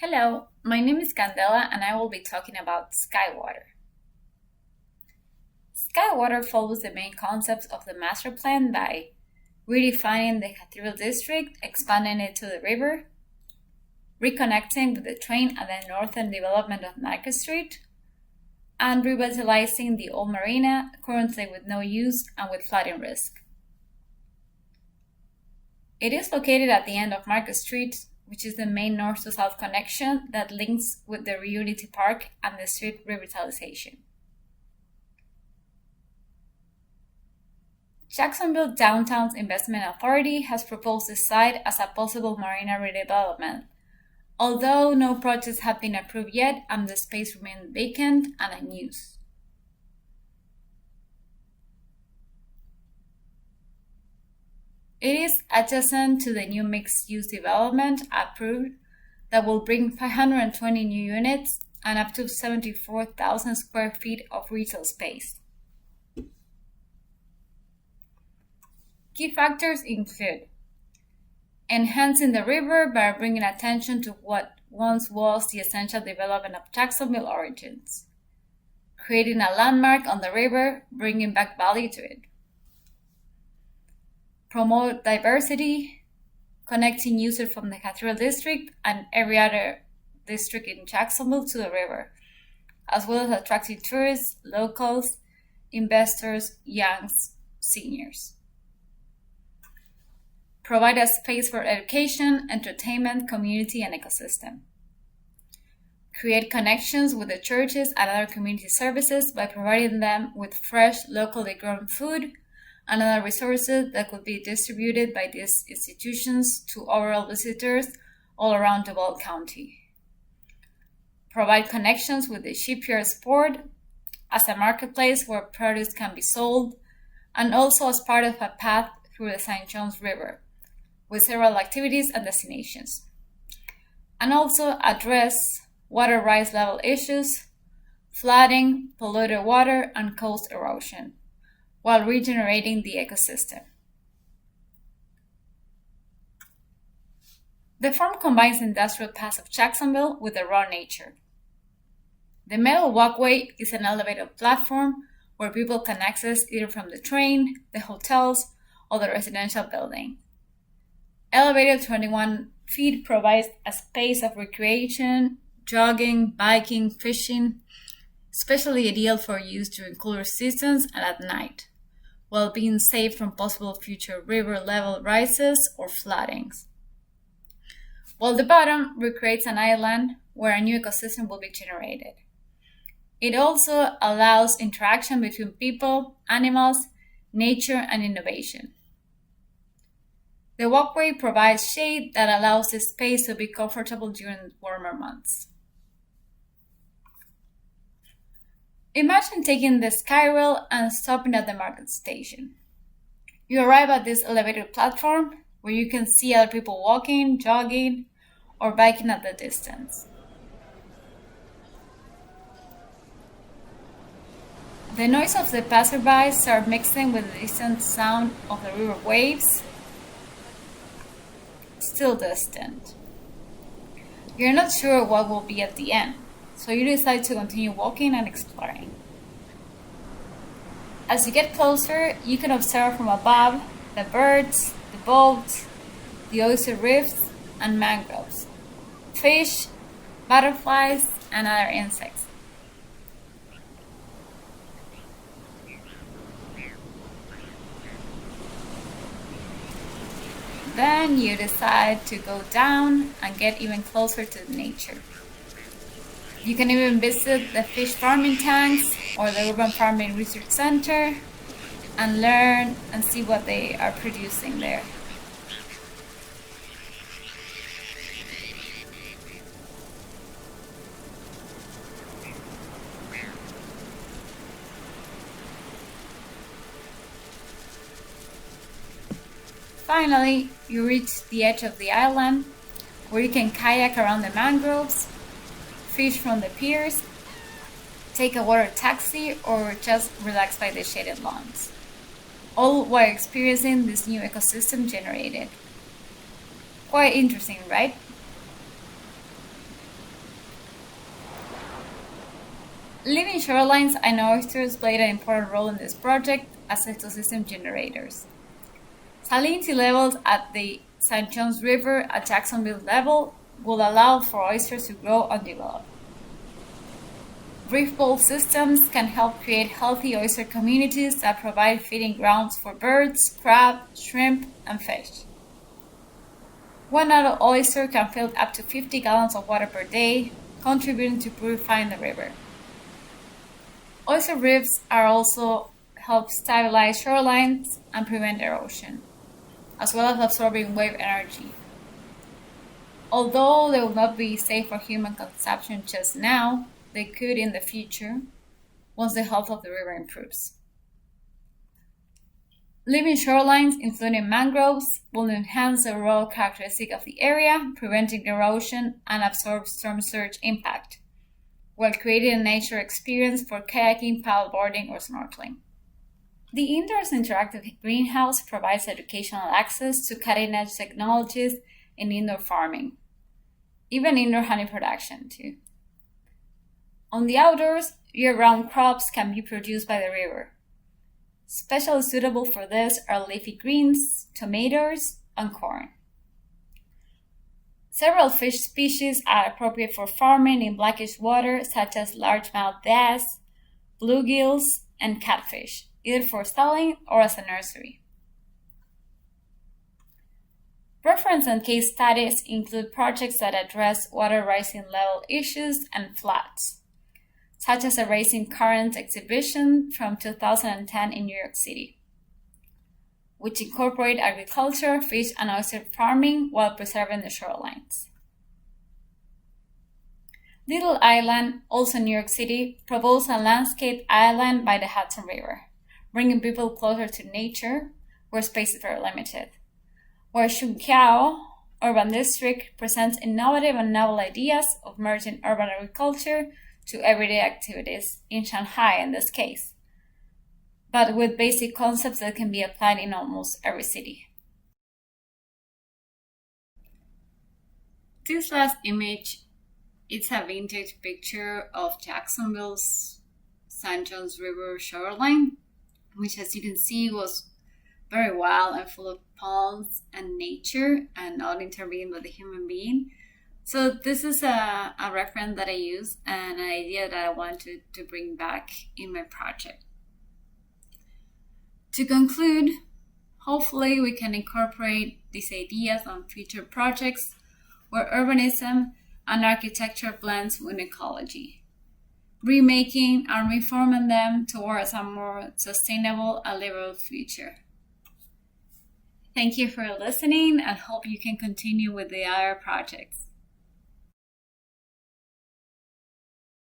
Hello, my name is Candela and I will be talking about Skywater. Skywater follows the main concepts of the master plan by redefining the Cathedral District, expanding it to the river, reconnecting with the train at the northern development of Market Street, and revitalizing the old marina, currently with no use and with flooding risk. It is located at the end of Market Street, which is the main north to south connection that links with the Reunity Park and the street revitalization. Jacksonville Downtown's Investment Authority has proposed the site as a possible marina redevelopment, although no projects have been approved yet and the space remains vacant and unused. It is adjacent to the new mixed-use development approved that will bring 520 new units and up to 74,000 square feet of retail space. Key factors include enhancing the river by bringing attention to what once was the essential development of Jacksonville origins, creating a landmark on the river, bringing back value to it, promote diversity, connecting users from the Cathedral District and every other district in Jacksonville to the river, as well as attracting tourists, locals, investors, young, seniors. Provide a space for education, entertainment, community, and ecosystem. Create connections with the churches and other community services by providing them with fresh, locally grown food and other resources that could be distributed by these institutions to overall visitors all around Duval County. Provide connections with the shipyard port as a marketplace where produce can be sold, and also as part of a path through the St. Johns River, with several activities and destinations. And also address water rise level issues, flooding, polluted water, and coast erosion, while regenerating the ecosystem. The farm combines the industrial past of Jacksonville with the raw nature. The metal walkway is an elevated platform where people can access either from the train, the hotels, or the residential building. Elevated 21 feet provides a space of recreation, jogging, biking, fishing, especially ideal for use during cooler seasons and at night, while being safe from possible future river level rises or floodings. While the bottom recreates an island where a new ecosystem will be generated. It also allows interaction between people, animals, nature, and innovation. The walkway provides shade that allows the space to be comfortable during warmer months. Imagine taking the Skyrail and stopping at the market station. You arrive at this elevated platform where you can see other people walking, jogging, or biking at the distance. The noise of the passersby starts mixing with the distant sound of the river waves, still distant. You're not sure what will be at the end, so you decide to continue walking and exploring. As you get closer, you can observe from above the birds, the boats, the oyster reefs, and mangroves, fish, butterflies, and other insects. Then you decide to go down and get even closer to nature. You can even visit the fish farming tanks or the urban farming research center and learn and see what they are producing there. Finally, you reach the edge of the island where you can kayak around the mangroves, fish from the piers, take a water taxi, or just relax by the shaded lawns, all while experiencing this new ecosystem generated. Quite interesting, right? Living shorelines and oysters played an important role in this project as ecosystem generators. Salinity levels at the St. Johns River at Jacksonville level will allow for oysters to grow and develop. Reef bowl systems can help create healthy oyster communities that provide feeding grounds for birds, crab, shrimp, and fish. One adult oyster can fill up to 50 gallons of water per day, contributing to purifying the river. Oyster reefs are also help stabilize shorelines and prevent erosion, as well as absorbing wave energy. Although they will not be safe for human consumption just now, they could in the future once the health of the river improves. Living shorelines, including mangroves, will enhance the overall characteristic of the area, preventing erosion and absorb storm surge impact, while creating a nature experience for kayaking, paddleboarding, or snorkeling. The Indoors Interactive Greenhouse provides educational access to cutting-edge technologies in indoor farming, even indoor honey production too. On the outdoors, year-round crops can be produced by the river. Especially suitable for this are leafy greens, tomatoes, and corn. Several fish species are appropriate for farming in blackish water, such as largemouth bass, bluegills, and catfish, either for selling or as a nursery. Reference and case studies include projects that address water rising level issues and floods, such as a Rising Currents exhibition from 2010 in New York City, which incorporate agriculture, fish, and oyster farming while preserving the shorelines. Little Island, also New York City, proposed a landscape island by the Hudson River, bringing people closer to nature where space is very limited. Where Shunqiao Urban District presents innovative and novel ideas of merging urban agriculture to everyday activities, in Shanghai in this case, but with basic concepts that can be applied in almost every city. This last image, it's a vintage picture of Jacksonville's St. Johns River shoreline, which as you can see was very wild and full of palms and nature and not intervened by the human being. So this is a reference that I use and an idea that I wanted to bring back in my project. To conclude, hopefully we can incorporate these ideas on future projects where urbanism and architecture blends with ecology, remaking and reforming them towards a more sustainable and livable future. Thank you for listening and hope you can continue with the other projects.